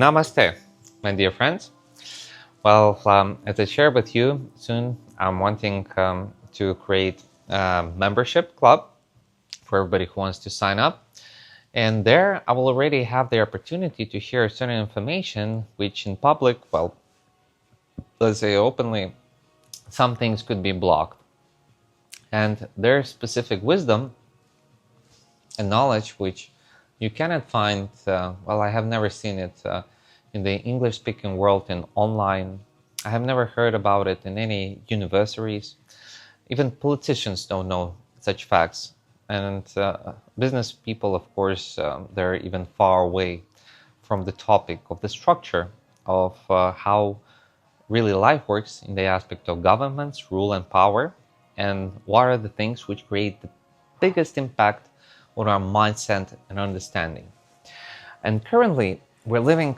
Namaste, my dear friends. Well, as I share with you, soon I'm wanting to create a membership club for everybody who wants to sign up. And there I will already have the opportunity to share certain information, which in public, well, let's say openly, some things could be blocked. And there's specific wisdom and knowledge which you cannot find, well, I have never seen it in the English-speaking world and online. I have never heard about it in any universities. Even politicians don't know such facts. And business people, of course, they're even far away from the topic of the structure of how really life works in the aspect of governments, rule and power, and what are the things which create the biggest impact on our mindset and understanding. And currently, we're living,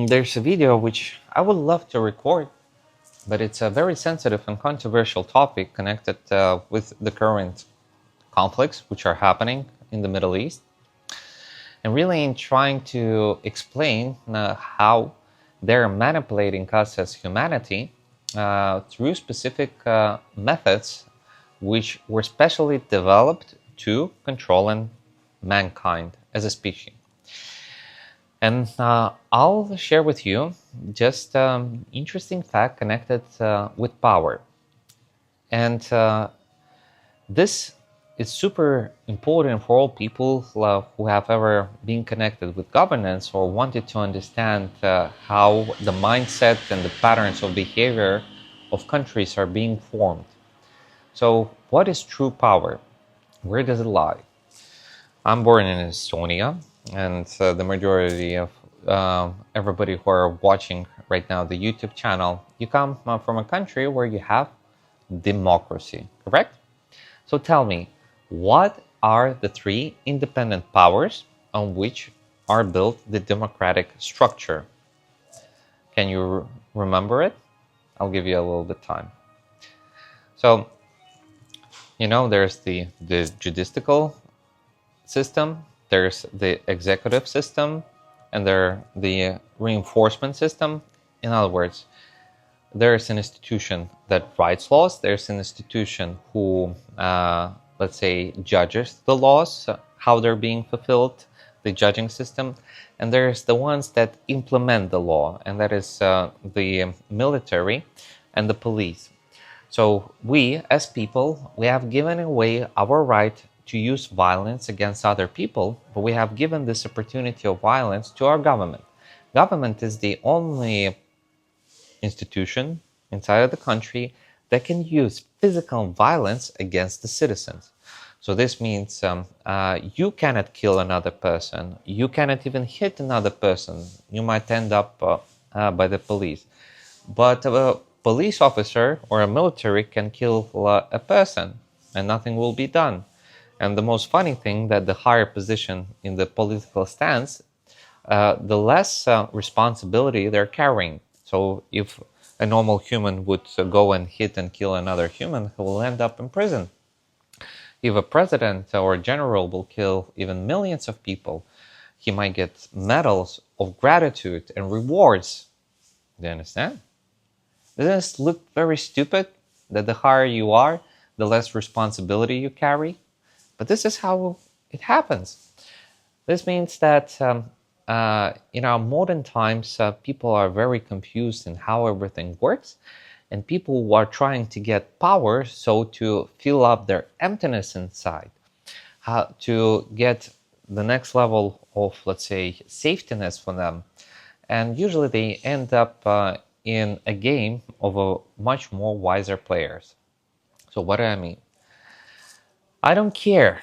there's a video which I would love to record, but it's a very sensitive and controversial topic connected with the current conflicts which are happening in the Middle East. And really in trying to explain how they're manipulating us as humanity through specific methods which were specially developed to controlling mankind as a species. And I'll share with you just interesting fact connected with power. And this is super important for all people who have ever been connected with governance or wanted to understand how the mindset and the patterns of behavior of countries are being formed. So what is true power? Where does it lie? I'm born in Estonia, and the majority of everybody who are watching right now the YouTube channel, you come from a country where you have democracy, correct? So tell me, what are the three independent powers on which are built the democratic structure? Can you remember it? I'll give you a little bit of time. So, you know, there's the judicial system, there's the executive system, and there's the reinforcement system. In other words, there's an institution that writes laws, there's an institution who, let's say, judges the laws, how they're being fulfilled, the judging system, and there's the ones that implement the law, and that is the military and the police. So we, as people, we have given away our right to use violence against other people, but we have given this opportunity of violence to our government. Government is the only institution inside of the country that can use physical violence against the citizens. So this means you cannot kill another person, you cannot even hit another person, you might end up by the police. But a police officer or a military can kill a person and nothing will be done. And the most funny thing that the higher position in the political stance, the less responsibility they're carrying. So if a normal human would go and hit and kill another human, he will end up in prison. If a president or a general will kill even millions of people, he might get medals of gratitude and rewards. Do you understand? Doesn't this look very stupid? That the higher you are, the less responsibility you carry? But this is how it happens. This means that in our modern times, people are very confused in how everything works, and people who are trying to get power, so to fill up their emptiness inside, to get the next level of, let's say, safetiness for them. And usually they end up in a game of a much more wiser players. So what do I mean? I don't care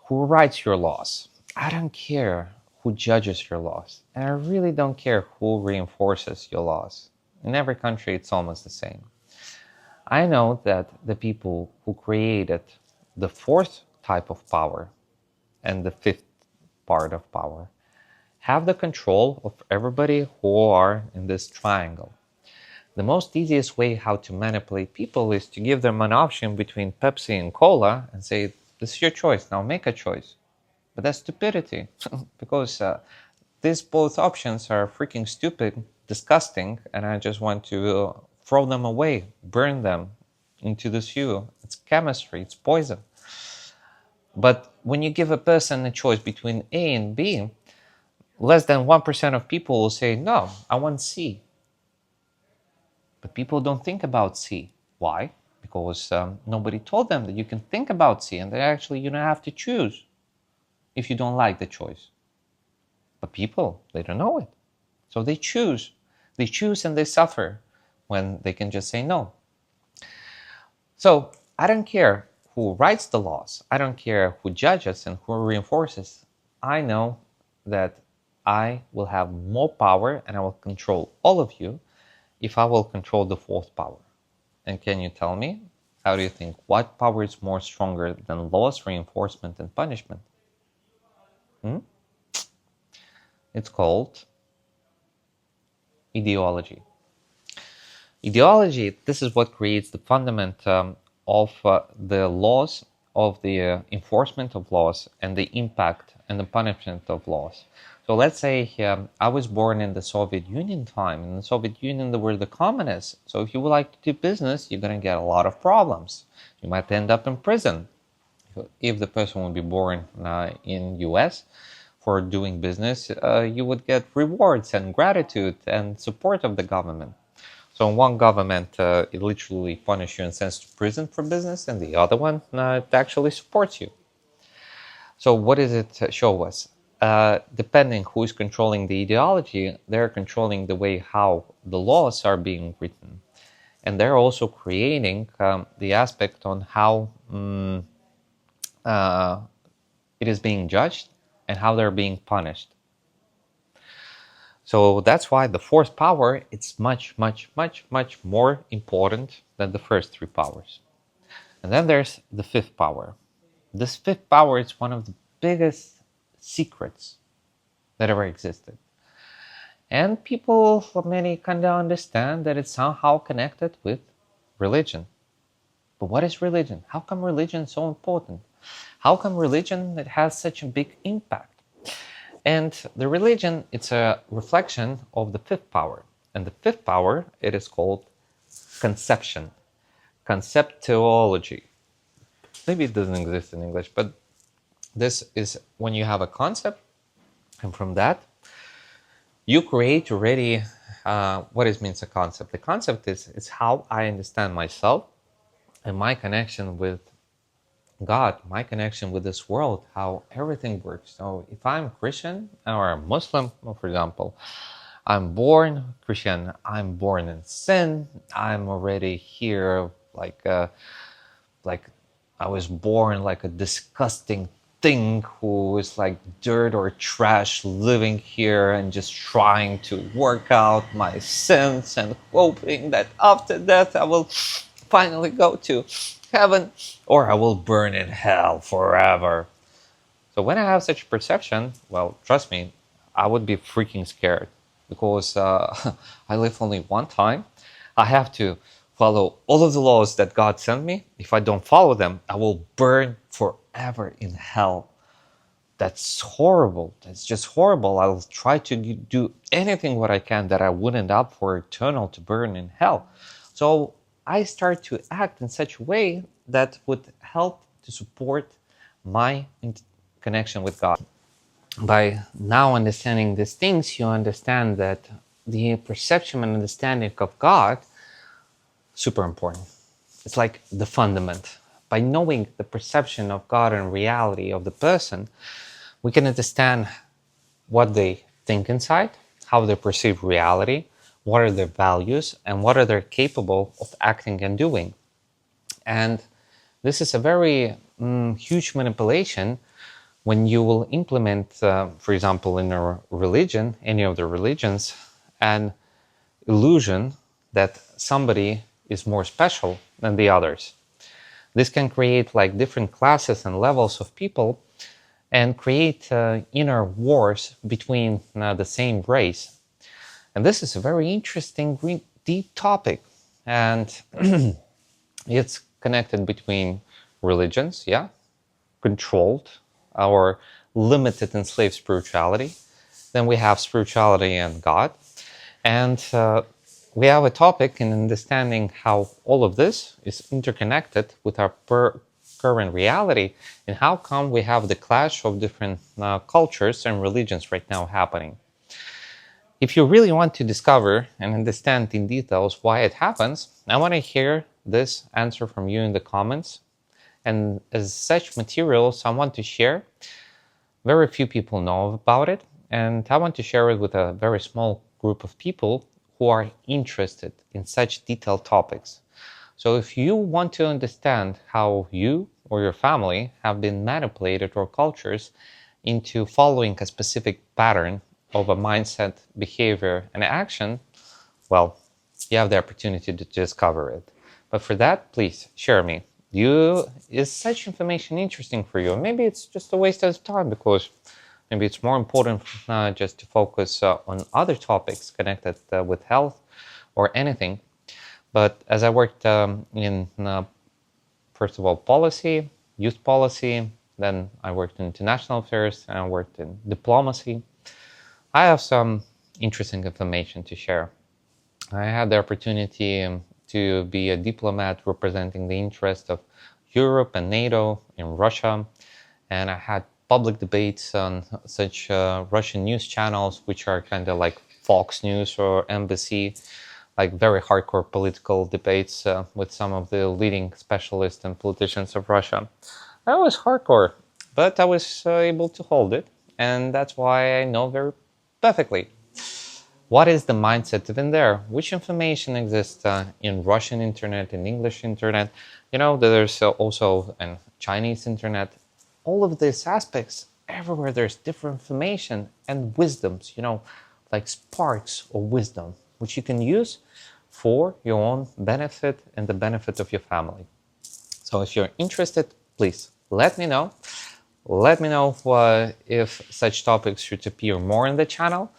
who writes your laws. I don't care who judges your laws. And I really don't care who reinforces your laws. In every country, it's almost the same. I know that the people who created the fourth type of power and the fifth part of power have the control of everybody who are in this triangle. The most easiest way how to manipulate people is to give them an option between Pepsi and Cola and say, this is your choice, now make a choice. But that's stupidity, because these both options are freaking stupid, disgusting, and I just want to throw them away, burn them into the sewer. It's chemistry, it's poison. But when you give a person a choice between A and B, less than 1% of people will say, no, I want C. But people don't think about C. Why? Because nobody told them that you can think about C, and that actually you don't have to choose if you don't like the choice. But people, they don't know it. So they choose. They choose and they suffer when they can just say no. So I don't care who writes the laws. I don't care who judges and who reinforces. I know that I will have more power and I will control all of you if I will control the fourth power. And can you tell me, how do you think, what power is more stronger than laws, reinforcement, and punishment? It's called ideology. Ideology, this is what creates the fundament of the laws, of the enforcement of laws, and the impact and the punishment of laws. So let's say I was born in the Soviet Union time. In the Soviet Union, there were the communists. So if you would like to do business, you're going to get a lot of problems. You might end up in prison. If the person would be born in US for doing business, you would get rewards and gratitude and support of the government. So in one government, it literally punishes you and sends to prison for business, and the other one, it actually supports you. So what does it show us? Depending who is controlling the ideology, they're controlling the way how the laws are being written. And they're also creating the aspect on how it is being judged and how they're being punished. So that's why the fourth power, it's much, much, much, much more important than the first three powers. And then there's the fifth power. This fifth power is one of the biggest secrets that ever existed. And people, many kind of understand that it's somehow connected with religion. But what is religion? How come religion is so important? How come religion that has such a big impact? And the religion, it's a reflection of the fifth power. And the fifth power, it is called conception, conceptuology. Maybe it doesn't exist in English, but this is when you have a concept, and from that, you create already what it means a concept. The concept is how I understand myself and my connection with God, my connection with this world, how everything works. So if I'm Christian or a Muslim, for example, I'm born Christian, I'm born in sin, I'm already here like I was born like a disgusting thing who is like dirt or trash living here and just trying to work out my sins and hoping that after death I will finally go to heaven or I will burn in hell forever. So when I have such a perception, well, trust me, I would be freaking scared because I live only one time. I have to follow all of the laws that God sent me. If I don't follow them, I will burn forever in hell. That's horrible. That's just horrible. I'll try to do anything what I can that I wouldn't end up for eternal to burn in hell. So I start to act in such a way that would help to support my connection with God. By now understanding these things, you understand that the perception and understanding of God, super important. It's like the fundament. By knowing the perception of God and reality of the person, we can understand what they think inside, how they perceive reality, what are their values, and what are they capable of acting and doing. And this is a very huge manipulation when you will implement, for example, in a religion, any of the religions, an illusion that somebody is more special than the others. This can create like different classes and levels of people and create inner wars between the same race. And this is a very interesting, deep topic. And it's connected between religions, yeah, controlled or limited enslaved spirituality, Then we have spirituality and God. And we have a topic in understanding how all of this is interconnected with our current reality, and how come we have the clash of different cultures and religions right now happening. If you really want to discover and understand in details why it happens, I want to hear this answer from you in the comments. And as such materials I want to share, very few people know about it, and I want to share it with a very small group of people who are interested in such detailed topics. So if you want to understand how you or your family have been manipulated or cultures into following a specific pattern of a mindset, behavior, and action, well, you have the opportunity to discover it. But for that, please share me. Is such information interesting for you? Maybe it's just a waste of time, because maybe it's more important just to focus on other topics connected with health or anything. But as I worked in, first of all, policy, youth policy, then I worked in international affairs, and I worked in diplomacy, I have some interesting information to share. I had the opportunity to be a diplomat representing the interest of Europe and NATO in Russia, and I had public debates on such Russian news channels, which are kind of like Fox News or NBC, like very hardcore political debates with some of the leading specialists and politicians of Russia. That was hardcore, but I was able to hold it, and that's why I know very perfectly what is the mindset even there, which information exists in Russian internet, in English internet. You know, there's also a Chinese internet. All of these aspects, everywhere there's different information and wisdoms, you know, like sparks of wisdom, which you can use for your own benefit and the benefit of your family. So if you're interested, please let me know. Let me know if such topics should appear more in the channel.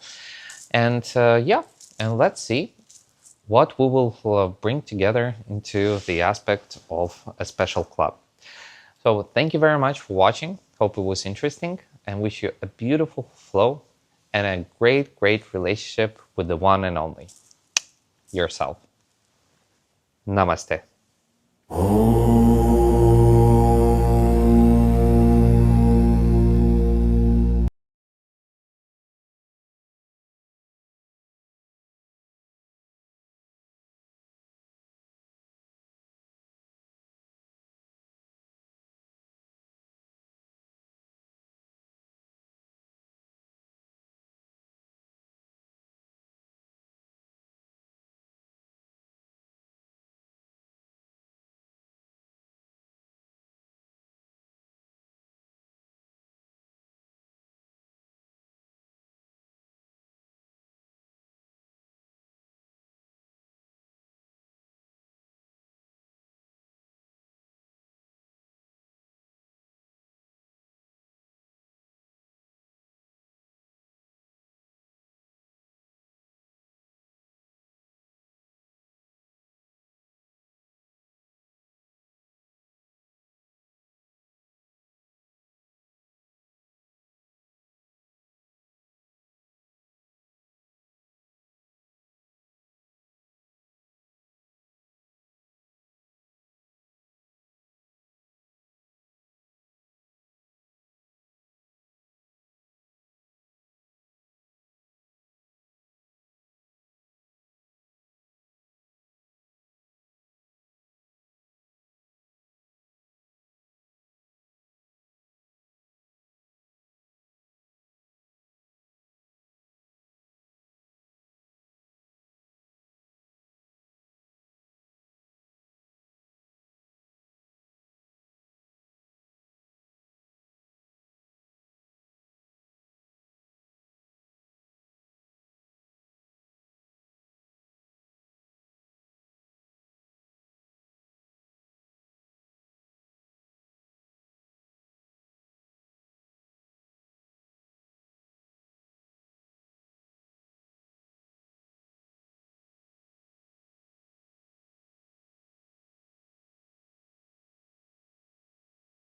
And and let's see what we will bring together into the aspect of a special club. So thank you very much for watching. Hope it was interesting, and wish you a beautiful flow and a great, great relationship with the one and only yourself. Namaste.